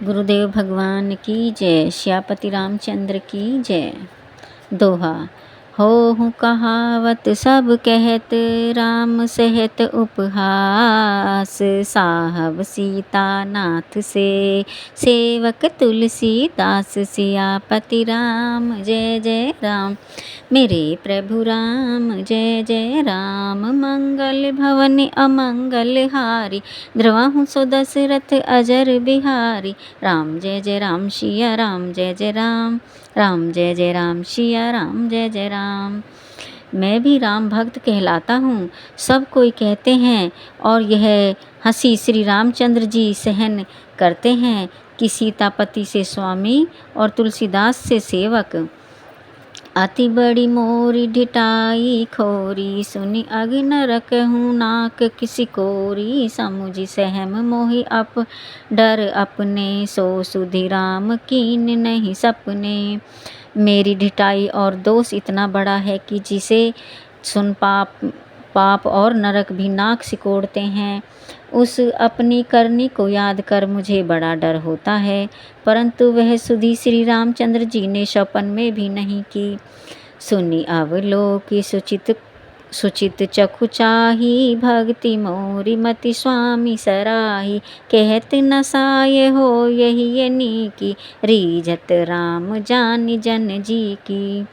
गुरुदेव भगवान की जय। श्यापति रामचंद्र की जय। दोहा। हो कहावत सब कहत, राम सहत उपहास। साहब सीता नाथ से, सेवक तुलसीदास। सियापति राम जय जय राम, मेरे प्रभु राम जय जय राम। मंगल भवन अमंगल हारी, द्रवहु सो दशरथ अजर बिहारी। राम जय जय राम, सिया राम जय जय राम। राम जय जय राम, सिया राम जय जय राम। मैं भी राम भक्त कहलाता हूँ, सब कोई कहते हैं। और यह हंसी श्री रामचंद्र जी सहन करते हैं कि सीतापति से स्वामी और तुलसीदास से सेवक। अति बड़ी मोरी ढिठाई खोरी, सुनि अग न रखहूँ नाक किसी कोरी। समुझि सहम मोहि अप डर अपने, सो सुधि राम कीन नहीं सपने। मेरी ढिठाई और दोष इतना बड़ा है कि जिसे सुन पाप और नरक भी नाक सिकोड़ते हैं। उस अपनी करनी को याद कर मुझे बड़ा डर होता है, परंतु वह सुधि श्री रामचंद्र जी ने स्वप्न में भी नहीं की। सुनि अवलोकि सुचित चखु चाही, भक्ति मोरी मति स्वामी सराही। कहत न साय हो यही यनी की, रीझत राम जानि जन जी की।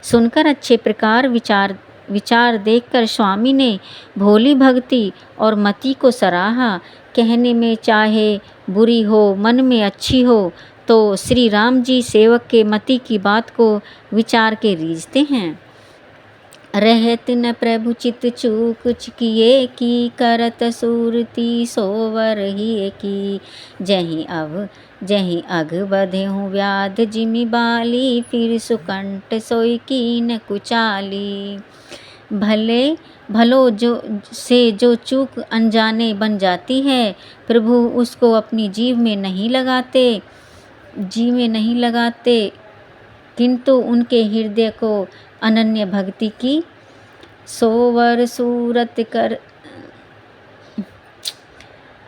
सुनकर अच्छे प्रकार विचार देखकर स्वामी ने भोली भक्ति और मति को सराहा। कहने में चाहे बुरी हो, मन में अच्छी हो, तो श्री राम जी सेवक के मति की बात को विचार के रीझते हैं। रहत न प्रभु चित चूक किए की, करत सूरती सोवर ही की। जहीं अघ बधेहु व्याध जिमि बाली, फिर सुकंठ सोई कीन कुचाली। भलो जो चूक अनजाने बन जाती है, प्रभु उसको अपनी जीव में नहीं लगाते, किंतु उनके हृदय को अनन्य भक्ति की सोवर सूरत कर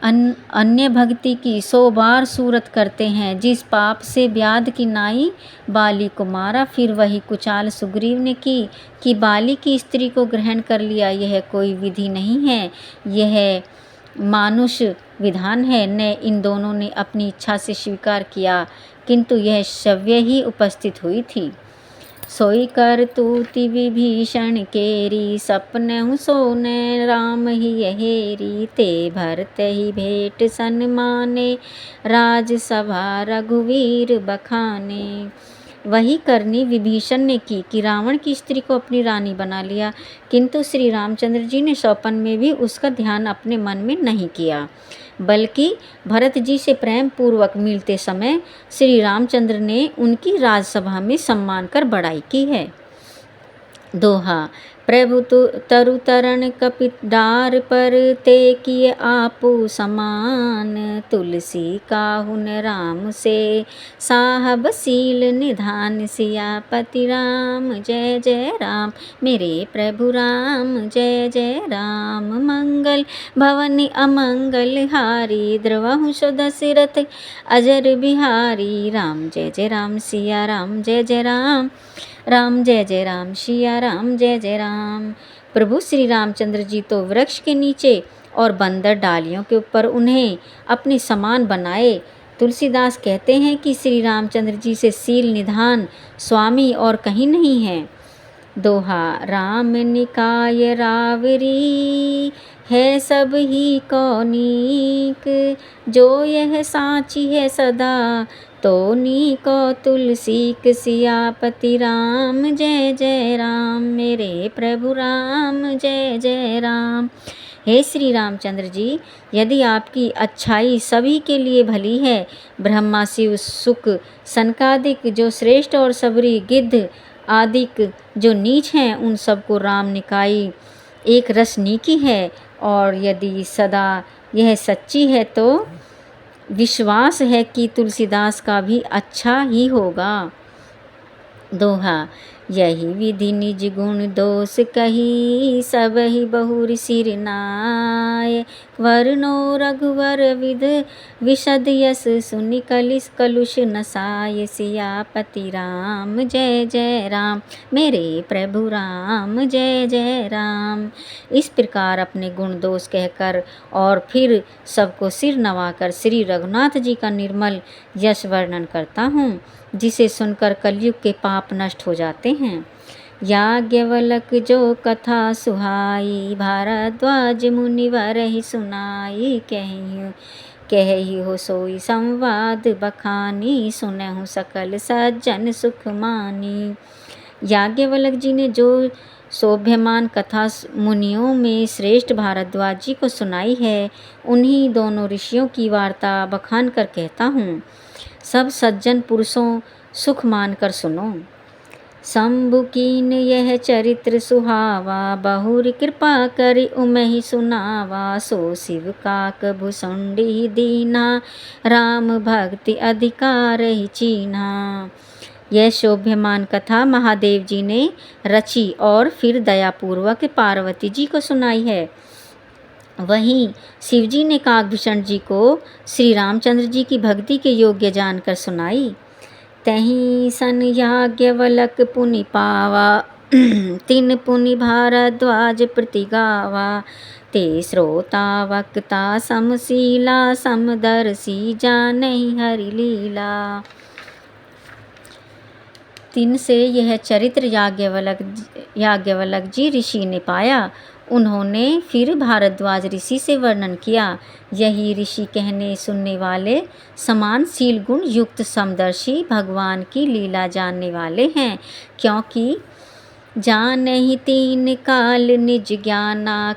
अन्य भक्ति की 100 बार सूरत करते हैं। जिस पाप से व्याध की नाई बाली को मारा, फिर वही कुचाल सुग्रीव ने की कि बाली की स्त्री को ग्रहण कर लिया। यह कोई विधि नहीं है, यह मानुष विधान है। न इन दोनों ने अपनी इच्छा से स्वीकार किया, किंतु यह श्रव्य ही उपस्थित हुई थी। सोई कर तूति विभीषण केरी, सपनहु सोन राम ही यहेरी। ते भरत ही भेंट सन्माने, राजसभा रघुवीर बखाने। वही करनी विभीषण ने की कि रावण की स्त्री को अपनी रानी बना लिया, किंतु श्री रामचंद्र जी ने स्वप्न में भी उसका ध्यान अपने मन में नहीं किया, बल्कि भरत जी से प्रेम पूर्वक मिलते समय श्री रामचंद्र ने उनकी राजसभा में सम्मान कर बड़ाई की है। दोहा। प्रभु तरु तरण कपित डार पर, ते किए आपु समान। तुलसी काहुन राम से, साहब सील निधान। सियापति राम जय जय राम, मेरे प्रभु राम जय जय राम। मंगल भवन अमंगल हारी, द्रवहु सो दशरथ अजर बिहारी। राम जय जय राम, सिया राम जय जय राम। राम जय जय राम, सिया राम जय जय राम। प्रभु श्री रामचंद्र जी तो वृक्ष के नीचे और बंदर डालियों के ऊपर उन्हें अपने समान बनाए। तुलसीदास कहते हैं कि श्री रामचंद्र जी से सील निधान स्वामी और कहीं नहीं है। दोहा। राम निकाय रावरी, है सब ही कौनीक। जो यह साची है सदा, तो नीको तुलसीक। सियापति राम जय जय राम, मेरे प्रभु राम जय जय राम। हे श्री रामचंद्र जी, यदि आपकी अच्छाई सभी के लिए भली है, ब्रह्मा शिव सुक सनकादिक जो श्रेष्ठ और सबरी गिद्ध आदिक जो नीच हैं, उन सबको राम निकाई एक रसनीकी है। और यदि सदा यह सच्ची है, तो विश्वास है कि तुलसीदास का भी अच्छा ही होगा। दोहा। यही विधि निज गुण दोष कही, सब ही बहुर सिर नाय। वर्णो रघुवर विद विशद यस, सुनि कलिस कलुष नसाय। सियापति राम जय जय राम, मेरे प्रभु राम जय जय राम। इस प्रकार अपने गुण दोष कहकर और फिर सबको सिर नवाकर श्री रघुनाथ जी का निर्मल यश वर्णन करता हूँ, जिसे सुनकर कलयुग के पाप नष्ट हो जाते हैं। याज्ञवल्क जो कथा सुहाई, भारद्वाज मुनिवर ही सुनाई। कही हो सोई संवाद बखानी, सुनहु सकल सज्जन सुख मानी। याज्ञवल्क जी ने जो शोभ्यमान कथा मुनियों में श्रेष्ठ भारद्वाज जी को सुनाई है, उन्हीं दोनों ऋषियों की वार्ता बखान कर कहता हूँ। सब सज्जन पुरुषों सुख मानकर सुनो। शंभु कीन यह चरित्र सुहावा, बहुर कृपा करि उमहि सुनावा। सो शिव काक भुसुंडी दीना, राम भक्ति अधिकार ही चीन्हा। यह शोभ्यमान कथा महादेव जी ने रची और फिर दयापूर्वक पार्वती जी को सुनाई है। वहीं शिवजी ने काकभूषण जी को श्री रामचंद्र जी की भक्ति के योग्य जानकर सुनाई। तहीं सन याज्ञवल्क पुनि पावा, तिन पुनि भारद्वाज प्रति गावा। ते श्रोता वक्ता समशीला, समदर्शी जानहि हरि लीला। तिन से यह चरित्र याज्ञवल्क जी ऋषि ने पाया। उन्होंने फिर भारद्वाज ऋषि से वर्णन किया। यही ऋषि कहने सुनने वाले, समान शील गुण युक्त, समदर्शी, भगवान की लीला जानने वाले हैं। क्योंकि जानहि तीन काल निज ज्ञाना,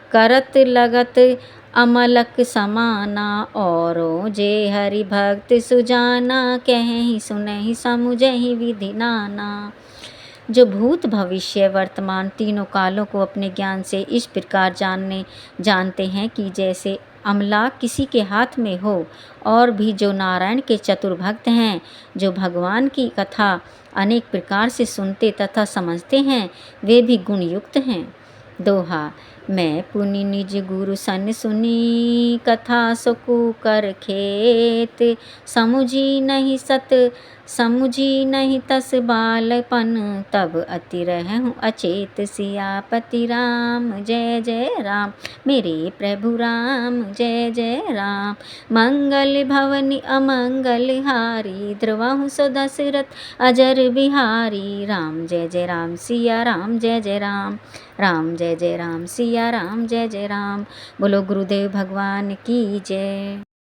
करत लगत अमलक समाना। औरों जे हरि भक्त सुजाना, कहीं सुनहि समुझहि विधि नाना। जो भूत भविष्य वर्तमान तीनों कालों को अपने ज्ञान से इस प्रकार जानते हैं कि जैसे अमला किसी के हाथ में हो। और भी जो नारायण के चतुर भक्त हैं, जो भगवान की कथा अनेक प्रकार से सुनते तथा समझते हैं, वे भी गुण युक्त हैं। दोहा। मैं पुनि निज गुरु सन सुनी, कथा सकु कर खेत। समुझी नहीं तस बालपन, तब अति रहूं अचेत। सियापति राम जय जय राम, मेरे प्रभु राम जय जय राम। मंगल भवनि अमंगल हारी, ध्रुवहु सो दशरथ अजर बिहारी। राम जय जय राम सिया राम जय जय राम, राम जय जय राम सिया राम जय जय राम। बोलो गुरुदेव भगवान की जय।